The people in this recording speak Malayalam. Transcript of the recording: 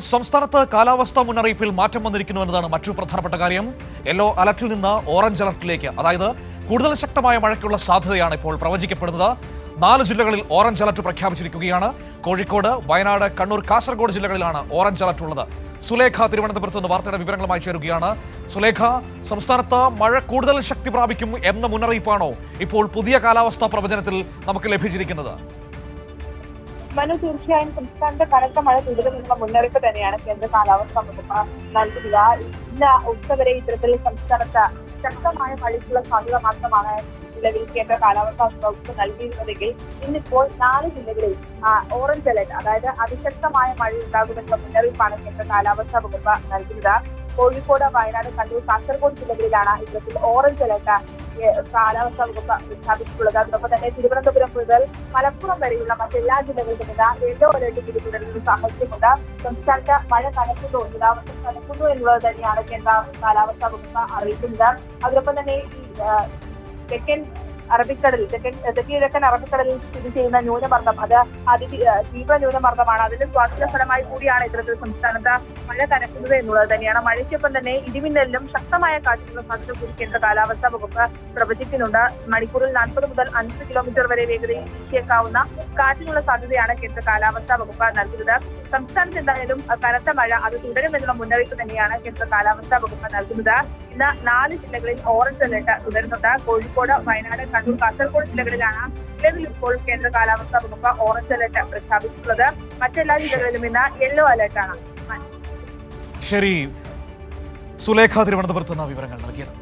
സംസ്ഥാനത്ത് കാലാവസ്ഥാ മുന്നറിയിപ്പിൽ മാറ്റം വന്നിരിക്കുന്നു എന്നതാണ് മറ്റു പ്രധാനപ്പെട്ട കാര്യം. യെല്ലോ അലർട്ടിൽ നിന്ന് ഓറഞ്ച് അലർട്ടിലേക്ക്, അതായത് കൂടുതൽ ശക്തമായ മഴയ്ക്കുള്ള സാധ്യതയാണ് ഇപ്പോൾ പ്രവചിക്കപ്പെടുന്നത്. 4 ജില്ലകളിൽ ഓറഞ്ച് അലർട്ട് പ്രഖ്യാപിച്ചിരിക്കുകയാണ്. കോഴിക്കോട്, വയനാട്, കണ്ണൂർ, കാസർഗോഡ് ജില്ലകളിലാണ് ഓറഞ്ച് അലർട്ട് ഉള്ളത്. സുലേഖ തിരുവനന്തപുരത്ത് നിന്ന് വാർത്തയുടെ വിവരങ്ങളുമായി ചേരുകയാണ്. സുലേഖ, സംസ്ഥാനത്ത് മഴ കൂടുതൽ ശക്തി പ്രാപിക്കും എന്ന മുന്നറിയിപ്പാണോ ഇപ്പോൾ പുതിയ കാലാവസ്ഥാ പ്രവചനത്തിൽ നമുക്ക് ലഭിച്ചിരിക്കുന്നത്? മനു, തീർച്ചയായും സംസ്ഥാനത്ത് കനത്ത മഴ തുടരുമെന്നുള്ള മുന്നറിയിപ്പ് തന്നെയാണ് കേന്ദ്ര കാലാവസ്ഥാ വകുപ്പ് നൽകുക. ഇന്ന് ഉച്ചവരെ ഇത്തരത്തിൽ സംസ്ഥാനത്ത് ശക്തമായ മഴയ്ക്കുള്ള സാധ്യത മാത്രമാണ് നിലവിൽ കേന്ദ്ര കാലാവസ്ഥാ വകുപ്പ് നൽകിയിരുന്നതെങ്കിൽ ഇന്നിപ്പോൾ 4 ജില്ലകളിൽ ഓറഞ്ച് അലർട്ട്, അതായത് അതിശക്തമായ മഴ ഉണ്ടാകുമെന്നുള്ള മുന്നറിയിപ്പാണ് കേന്ദ്ര കാലാവസ്ഥാ വകുപ്പ് നൽകുന്നത്. കോഴിക്കോട്, വയനാട്, കണ്ണൂർ, കാസർഗോഡ് ജില്ലകളിലാണ് ഇത്തരത്തിൽ ഓറഞ്ച് അലർട്ട് കാലാവസ്ഥാ വകുപ്പ് പ്രഖ്യാപിച്ചിട്ടുള്ളത്. അതോടൊപ്പം തന്നെ തിരുവനന്തപുരം മുതൽ മലപ്പുറം വരെയുള്ള മറ്റെല്ലാ ജില്ലകളിലും നിന്ന് യെല്ലോ അലർട്ട് കൂടി തുടരുന്ന സാഹചര്യമുണ്ട്. സംസ്ഥാനത്ത് മഴ കനക്കുന്നു, തുലാവർഷം കനക്കുന്നു എന്നുള്ളത് തന്നെയാണ് കേന്ദ്ര കാലാവസ്ഥാ വകുപ്പ് അറിയിക്കുന്നത്. അതോടൊപ്പം തന്നെ ഈ തെക്കൻ അറബിക്കടലിൽ, തെക്കിഴക്കൻ അറബിക്കടലിൽ സ്ഥിതി ചെയ്യുന്ന ന്യൂനമർദ്ദം, അത് തീവ്ര ന്യൂനമർദ്ദമാണ്. അതിന്റെ സ്വാധീന ഫലമായി കൂടിയാണ് ഇത്തരത്തിൽ സംസ്ഥാനത്ത് മഴ കനക്കുന്നത് എന്നുള്ളത് തന്നെയാണ്. മഴയ്ക്കൊപ്പം തന്നെ ഇടിമിന്നലിനും ശക്തമായ കാറ്റിനുള്ള സാധ്യത കൂടി കേന്ദ്ര കാലാവസ്ഥാ വകുപ്പ് പ്രവചിക്കുന്നുണ്ട്. മണിക്കൂറിൽ 40 മുതൽ 50 കിലോമീറ്റർ വരെ വേഗതയിൽ വീശിയേക്കാവുന്ന കാറ്റിനുള്ള സാധ്യതയാണ് കേന്ദ്ര കാലാവസ്ഥാ വകുപ്പ് നൽകുന്നത്. സംസ്ഥാനത്ത് എന്തായാലും കനത്ത മഴ അത് തുടരുമെന്നുള്ള മുന്നറിയിപ്പ് തന്നെയാണ് കേന്ദ്ര കാലാവസ്ഥാ വകുപ്പ് നൽകുന്നത്. ഇന്ന് 4 ജില്ലകളിൽ ഓറഞ്ച് അലർട്ട് തുടരുന്നുണ്ട്. കോഴിക്കോട്, വയനാട്, കണ്ണൂർ, കാസർഗോഡ് ജില്ലകളിലാണ് നിലവിൽ ഇപ്പോൾ കേന്ദ്ര കാലാവസ്ഥാ വകുപ്പ് ഓറഞ്ച് അലർട്ട് പ്രഖ്യാപിച്ചിട്ടുള്ളത്. മറ്റെല്ലാ ജില്ലകളിലും ഇന്ന് യെല്ലോ അലർട്ടാണ്. ശരി, സുലേഖ തിരുവനന്തപുരത്ത് നിന്ന് വിവരങ്ങൾ നൽകിയത്.